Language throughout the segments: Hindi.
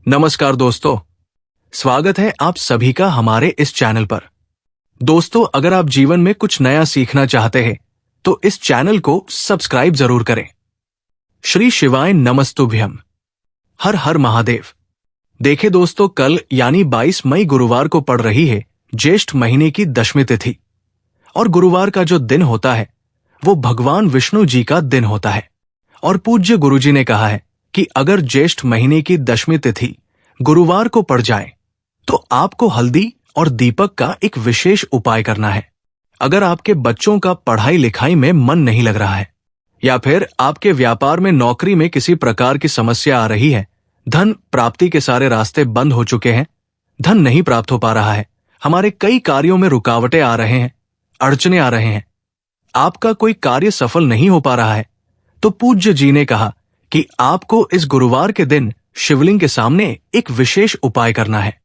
नमस्कार दोस्तों, स्वागत है आप सभी का हमारे इस चैनल पर। दोस्तों, अगर आप जीवन में कुछ नया सीखना चाहते हैं तो इस चैनल को सब्सक्राइब जरूर करें। श्री शिवाय नमस्तुभ्यम, हर हर महादेव। देखे दोस्तों, कल यानी 22 मई गुरुवार को पड़ रही है ज्येष्ठ महीने की दशमी तिथि। और गुरुवार का जो दिन होता है वो भगवान विष्णु जी का दिन होता है। और पूज्य गुरुजी ने कहा है कि अगर ज्येष्ठ महीने की दशमी तिथि गुरुवार को पड़ जाए तो आपको हल्दी और दीपक का एक विशेष उपाय करना है। अगर आपके बच्चों का पढ़ाई लिखाई में मन नहीं लग रहा है, या फिर आपके व्यापार में नौकरी में किसी प्रकार की समस्या आ रही है, धन प्राप्ति के सारे रास्ते बंद हो चुके हैं, धन नहीं प्राप्त हो पा रहा है, हमारे कई कार्यों में रुकावटें आ रहे हैं, अड़चने आ रहे हैं, आपका कोई कार्य सफल नहीं हो पा रहा है, तो पूज्य जी ने कहा कि आपको इस गुरुवार के दिन शिवलिंग के सामने एक विशेष उपाय करना है।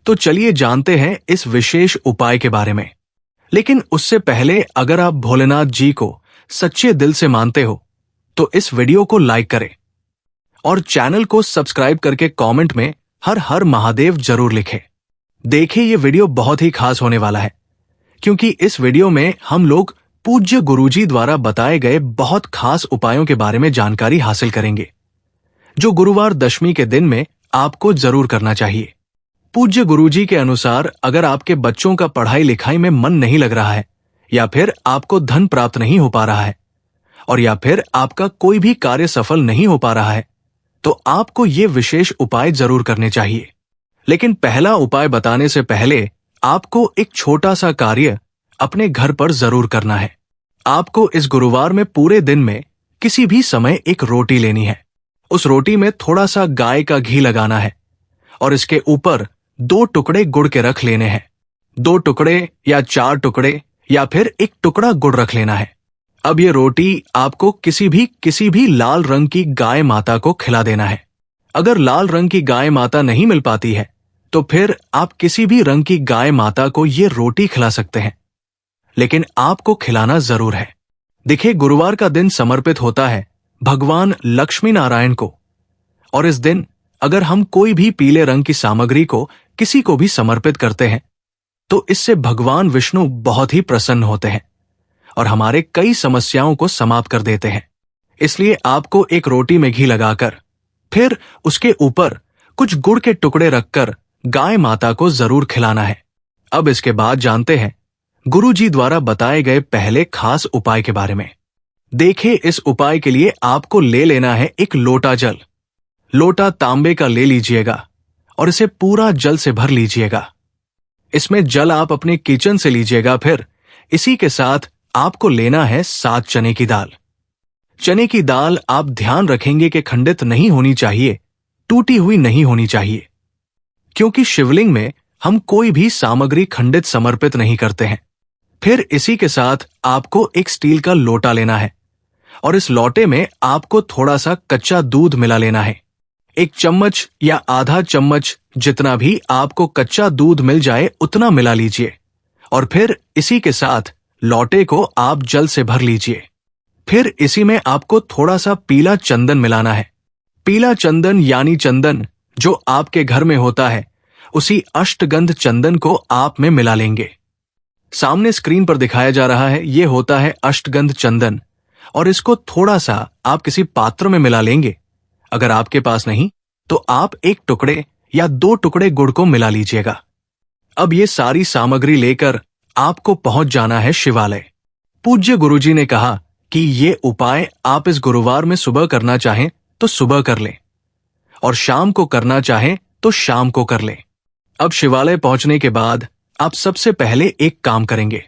तो चलिए जानते हैं इस विशेष उपाय के बारे में। लेकिन उससे पहले अगर आप भोलेनाथ जी को सच्चे दिल से मानते हो तो इस वीडियो को लाइक करें और चैनल को सब्सक्राइब करके कमेंट में हर हर महादेव जरूर लिखें। देखिए, ये वीडियो बहुत ही खास होने वाला है, क्योंकि इस वीडियो में हम लोग पूज्य गुरुजी द्वारा बताए गए बहुत खास उपायों के बारे में जानकारी हासिल करेंगे, जो गुरुवार दशमी के दिन में आपको जरूर करना चाहिए। पूज्य गुरुजी के अनुसार अगर आपके बच्चों का पढ़ाई लिखाई में मन नहीं लग रहा है, या फिर आपको धन प्राप्त नहीं हो पा रहा है, और या फिर आपका कोई भी कार्य सफल नहीं हो पा रहा है, तो आपको ये विशेष उपाय जरूर करने चाहिए। लेकिन पहला उपाय बताने से पहले आपको एक छोटा सा कार्य अपने घर पर जरूर करना है। आपको इस गुरुवार में पूरे दिन में किसी भी समय एक रोटी लेनी है। उस रोटी में थोड़ा सा गाय का घी लगाना है और इसके ऊपर 2 टुकड़े गुड़ के रख लेने हैं। 2 टुकड़े या 4 टुकड़े या फिर 1 टुकड़ा गुड़ रख लेना है। अब ये रोटी आपको किसी भी लाल रंग की गाय माता को खिला देना है। अगर लाल रंग की गाय माता नहीं मिल पाती है तो फिर आप किसी भी रंग की गाय माता को ये रोटी खिला सकते हैं, लेकिन आपको खिलाना जरूर है। देखिए, गुरुवार का दिन समर्पित होता है भगवान लक्ष्मी नारायण को, और इस दिन अगर हम कोई भी पीले रंग की सामग्री को किसी को भी समर्पित करते हैं तो इससे भगवान विष्णु बहुत ही प्रसन्न होते हैं और हमारे कई समस्याओं को समाप्त कर देते हैं। इसलिए आपको एक रोटी में घी लगाकर फिर उसके ऊपर कुछ गुड़ के टुकड़े रखकर गाय माता को जरूर खिलाना है। अब इसके बाद जानते हैं गुरु जी द्वारा बताए गए पहले खास उपाय के बारे में। देखिए, इस उपाय के लिए आपको ले लेना है एक लोटा जल। लोटा तांबे का ले लीजिएगा और इसे पूरा जल से भर लीजिएगा। इसमें जल आप अपने किचन से लीजिएगा। फिर इसी के साथ आपको लेना है 7 चने की दाल। चने की दाल आप ध्यान रखेंगे कि खंडित नहीं होनी चाहिए, टूटी हुई नहीं होनी चाहिए, क्योंकि शिवलिंग में हम कोई भी सामग्री खंडित समर्पित नहीं करते हैं। फिर इसी के साथ आपको एक स्टील का लोटा लेना है और इस लोटे में आपको थोड़ा सा कच्चा दूध मिला लेना है। 1 चम्मच या आधा चम्मच, जितना भी आपको कच्चा दूध मिल जाए उतना मिला लीजिए और फिर इसी के साथ लोटे को आप जल से भर लीजिए। फिर इसी में आपको थोड़ा सा पीला चंदन मिलाना है। पीला चंदन यानी चंदन जो आपके घर में होता है, उसी अष्टगंध चंदन को आप में मिला लेंगे। सामने स्क्रीन पर दिखाया जा रहा है, ये होता है अष्टगंध चंदन, और इसको थोड़ा सा आप किसी पात्र में मिला लेंगे। अगर आपके पास नहीं तो आप 1 टुकड़े या 2 टुकड़े गुड़ को मिला लीजिएगा। अब ये सारी सामग्री लेकर आपको पहुंच जाना है शिवालय। पूज्य गुरुजी ने कहा कि ये उपाय आप इस गुरुवार में सुबह करना चाहें तो सुबह कर लें और शाम को करना चाहें तो शाम को कर लें। अब शिवालय पहुंचने के बाद आप सबसे पहले एक काम करेंगे।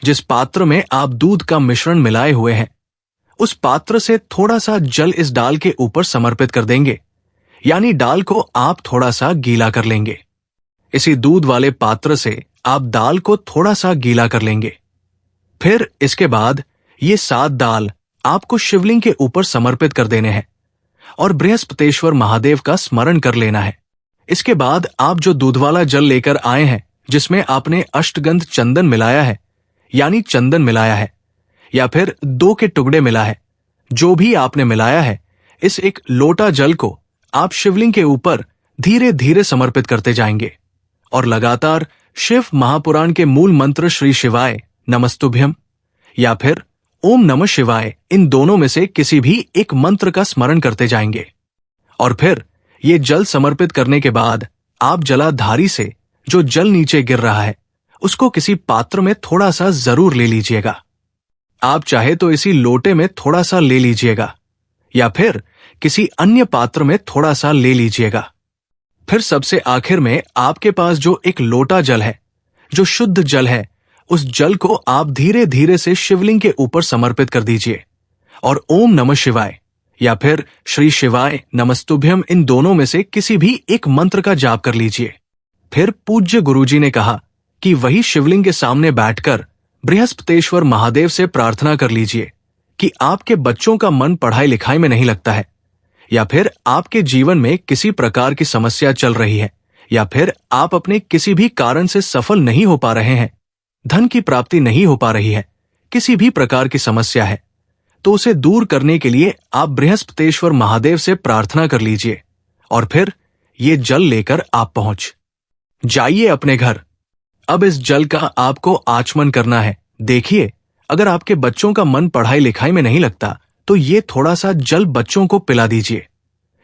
जिस पात्र में आप दूध का मिश्रण मिलाए हुए हैं, उस पात्र से थोड़ा सा जल इस डाल के ऊपर समर्पित कर देंगे, यानी डाल को आप थोड़ा सा गीला कर लेंगे। इसी दूध वाले पात्र से आप दाल को थोड़ा सा गीला कर लेंगे। फिर इसके बाद ये 7 दाल आपको शिवलिंग के ऊपर समर्पित कर देने हैं और बृहस्पतेश्वर महादेव का स्मरण कर लेना है। इसके बाद आप जो दूध वाला जल लेकर आए हैं, जिसमें आपने अष्टगंध चंदन मिलाया है, यानी चंदन मिलाया है, या फिर 2 के टुकड़े मिला है, जो भी आपने मिलाया है, इस एक लोटा जल को आप शिवलिंग के ऊपर धीरे धीरे समर्पित करते जाएंगे और लगातार शिव महापुराण के मूल मंत्र श्री शिवाय नमस्तुभ्यम या फिर ओम नमः शिवाय, इन दोनों में से किसी भी एक मंत्र का स्मरण करते जाएंगे। और फिर ये जल समर्पित करने के बाद आप जलाधारी से जो जल नीचे गिर रहा है उसको किसी पात्र में थोड़ा सा जरूर ले लीजिएगा। आप चाहे तो इसी लोटे में थोड़ा सा ले लीजिएगा या फिर किसी अन्य पात्र में थोड़ा सा ले लीजिएगा। फिर सबसे आखिर में आपके पास जो एक लोटा जल है, जो शुद्ध जल है, उस जल को आप धीरे धीरे से शिवलिंग के ऊपर समर्पित कर दीजिए और ओम नमः शिवाय या फिर श्री शिवाय नमस्तुभ्यम, इन दोनों में से किसी भी एक मंत्र का जाप कर लीजिए। फिर पूज्य गुरुजी ने कहा कि वही शिवलिंग के सामने बैठकर बृहस्पतेश्वर महादेव से प्रार्थना कर लीजिए कि आपके बच्चों का मन पढ़ाई लिखाई में नहीं लगता है, या फिर आपके जीवन में किसी प्रकार की समस्या चल रही है, या फिर आप अपने किसी भी कारण से सफल नहीं हो पा रहे हैं, धन की प्राप्ति नहीं हो पा रही है, किसी भी प्रकार की समस्या है, तो उसे दूर करने के लिए आप बृहस्पतेश्वर महादेव से प्रार्थना कर लीजिए और फिर ये जल लेकर आप पहुंच जाइए अपने घर। अब इस जल का आपको आचमन करना है। देखिए, अगर आपके बच्चों का मन पढ़ाई लिखाई में नहीं लगता तो ये थोड़ा सा जल बच्चों को पिला दीजिए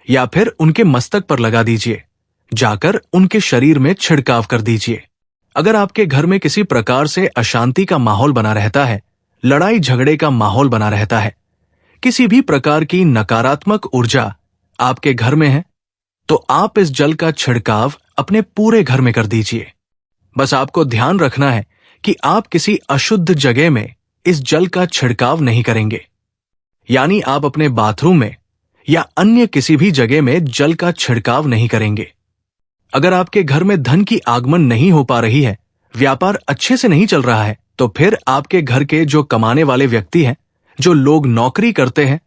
या फिर उनके मस्तक पर लगा दीजिए, जाकर उनके शरीर में छिड़काव कर दीजिए। अगर आपके घर में किसी प्रकार से अशांति का माहौल बना रहता है, लड़ाई झगड़े का माहौल बना रहता है, किसी भी प्रकार की नकारात्मक ऊर्जा आपके घर में है, तो आप इस जल का छिड़काव अपने पूरे घर में कर दीजिए। बस आपको ध्यान रखना है कि आप किसी अशुद्ध जगह में इस जल का छिड़काव नहीं करेंगे, यानी आप अपने बाथरूम में या अन्य किसी भी जगह में जल का छिड़काव नहीं करेंगे। अगर आपके घर में धन की आगमन नहीं हो पा रही है, व्यापार अच्छे से नहीं चल रहा है, तो फिर आपके घर के जो कमाने वाले व्यक्ति हैं, जो लोग नौकरी करते हैं,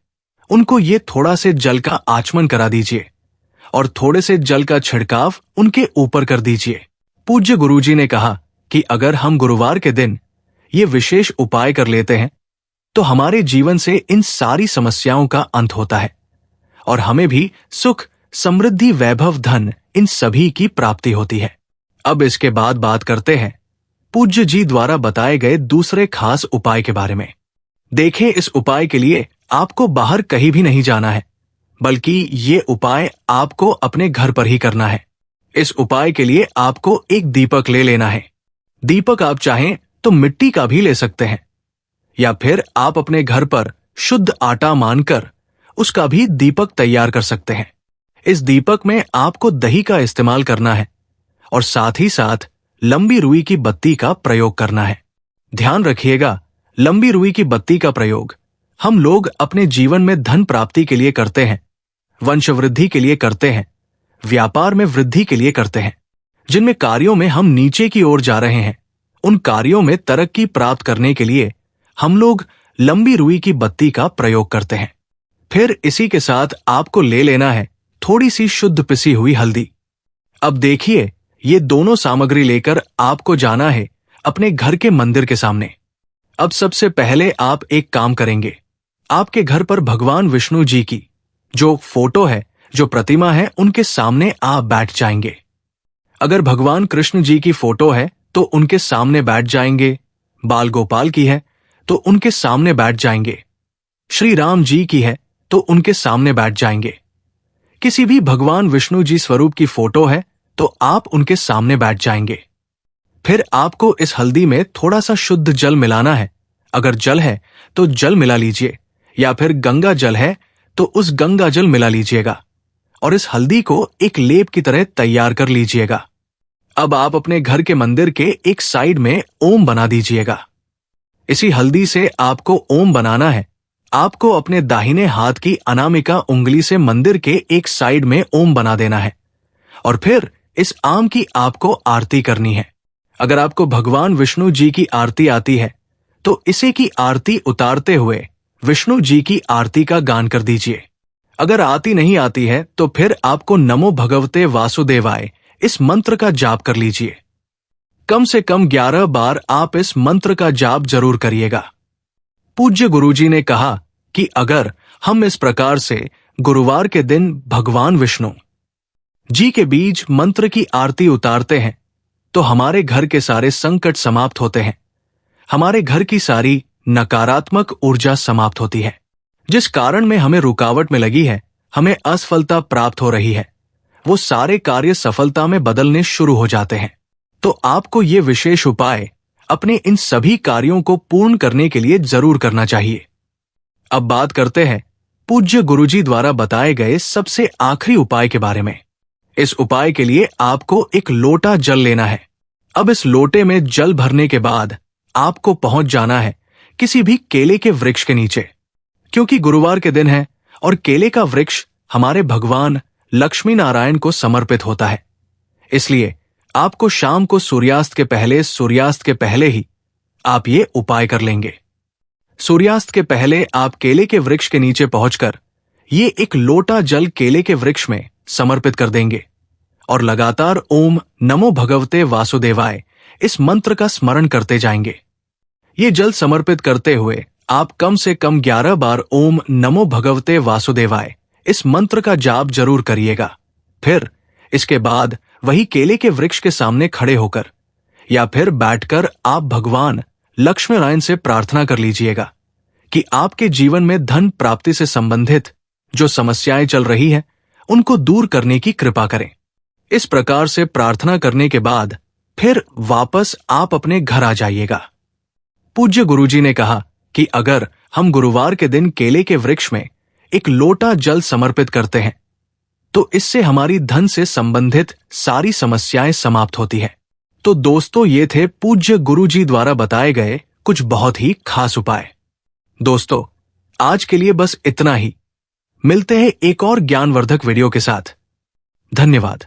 उनको ये थोड़ा से जल का आचमन करा दीजिए और थोड़े से जल का छिड़काव उनके ऊपर कर दीजिए। पूज्य गुरुजी ने कहा कि अगर हम गुरुवार के दिन ये विशेष उपाय कर लेते हैं तो हमारे जीवन से इन सारी समस्याओं का अंत होता है और हमें भी सुख, समृद्धि, वैभव, धन, इन सभी की प्राप्ति होती है। अब इसके बाद बात करते हैं पूज्य जी द्वारा बताए गए दूसरे खास उपाय के बारे में। देखें, इस उपाय के लिए आपको बाहर कहीं भी नहीं जाना है, बल्कि ये उपाय आपको अपने घर पर ही करना है। इस उपाय के लिए आपको एक दीपक ले लेना है। दीपक आप चाहें तो मिट्टी का भी ले सकते हैं, या फिर आप अपने घर पर शुद्ध आटा मानकर उसका भी दीपक तैयार कर सकते हैं। इस दीपक में आपको दही का इस्तेमाल करना है और साथ ही साथ लंबी रुई की बत्ती का प्रयोग करना है। ध्यान रखिएगा, लंबी रुई की बत्ती का प्रयोग हम लोग अपने जीवन में धन प्राप्ति के लिए करते हैं, वंश वृद्धि के लिए करते हैं, व्यापार में वृद्धि के लिए करते हैं। जिनमें कार्यों में हम नीचे की ओर जा रहे हैं, उन कार्यों में तरक्की प्राप्त करने के लिए हम लोग लंबी रुई की बत्ती का प्रयोग करते हैं। फिर इसी के साथ आपको ले लेना है थोड़ी सी शुद्ध पिसी हुई हल्दी। अब देखिए, ये दोनों सामग्री लेकर आपको जाना है अपने घर के मंदिर के सामने। अब सबसे पहले आप एक काम करेंगे, आपके घर पर भगवान विष्णु जी की जो फोटो है, जो प्रतिमा है, उनके सामने आप बैठ जाएंगे। अगर भगवान कृष्ण जी की फोटो है तो उनके सामने बैठ जाएंगे, बाल गोपाल की है तो उनके सामने बैठ जाएंगे, श्री राम जी की है तो उनके सामने बैठ जाएंगे। किसी भी भगवान विष्णु जी स्वरूप की फोटो है तो आप उनके सामने बैठ जाएंगे। फिर आपको इस हल्दी में थोड़ा सा शुद्ध जल मिलाना है। अगर जल है तो जल मिला लीजिए, या फिर गंगा जल है तो उस गंगा जल मिला लीजिएगा और इस हल्दी को एक लेप की तरह तैयार कर लीजिएगा। अब आप अपने घर के मंदिर के एक साइड में ओम बना दीजिएगा। इसी हल्दी से आपको ओम बनाना है। आपको अपने दाहिने हाथ की अनामिका उंगली से मंदिर के एक साइड में ओम बना देना है और फिर इस आम की आपको आरती करनी है। अगर आपको भगवान विष्णु जी की आरती आती है तो इसे की आरती उतारते हुए विष्णु जी की आरती का गान कर दीजिए। अगर आती नहीं आती है तो फिर आपको नमो भगवते वासुदेवाय इस मंत्र का जाप कर लीजिए। कम से कम 11 बार आप इस मंत्र का जाप जरूर करिएगा। पूज्य गुरुजी ने कहा कि अगर हम इस प्रकार से गुरुवार के दिन भगवान विष्णु जी के बीज मंत्र की आरती उतारते हैं तो हमारे घर के सारे संकट समाप्त होते हैं, हमारे घर की सारी नकारात्मक ऊर्जा समाप्त होती है। जिस कारण में हमें रुकावट में लगी है, हमें असफलता प्राप्त हो रही है, वो सारे कार्य सफलता में बदलने शुरू हो जाते हैं। तो आपको ये विशेष उपाय अपने इन सभी कार्यों को पूर्ण करने के लिए जरूर करना चाहिए। अब बात करते हैं पूज्य गुरुजी द्वारा बताए गए सबसे आखिरी उपाय के बारे में। इस उपाय के लिए आपको एक लोटा जल लेना है। अब इस लोटे में जल भरने के बाद आपको पहुंच जाना है किसी भी केले के वृक्ष के नीचे, क्योंकि गुरुवार के दिन है और केले का वृक्ष हमारे भगवान लक्ष्मी नारायण को समर्पित होता है। इसलिए आपको शाम को सूर्यास्त के पहले ही आप ये उपाय कर लेंगे। सूर्यास्त के पहले आप केले के वृक्ष के नीचे पहुंचकर ये एक लोटा जल केले के वृक्ष में समर्पित कर देंगे और लगातार ओम नमो भगवते वासुदेवाय इस मंत्र का स्मरण करते जाएंगे। ये जल समर्पित करते हुए आप कम से कम 11 बार ओम नमो भगवते वासुदेवाय इस मंत्र का जाप जरूर करिएगा। फिर इसके बाद वही केले के वृक्ष के सामने खड़े होकर या फिर बैठकर आप भगवान लक्ष्मी नारायण से प्रार्थना कर लीजिएगा कि आपके जीवन में धन प्राप्ति से संबंधित जो समस्याएं चल रही हैं, उनको दूर करने की कृपा करें। इस प्रकार से प्रार्थना करने के बाद फिर वापस आप अपने घर आ जाइएगा। पूज्य गुरुजी ने कहा कि अगर हम गुरुवार के दिन केले के वृक्ष में एक लोटा जल समर्पित करते हैं तो इससे हमारी धन से संबंधित सारी समस्याएं समाप्त होती हैं। तो दोस्तों, ये थे पूज्य गुरुजी द्वारा बताए गए कुछ बहुत ही खास उपाय। दोस्तों, आज के लिए बस इतना ही। मिलते हैं एक और ज्ञानवर्धक वीडियो के साथ। धन्यवाद।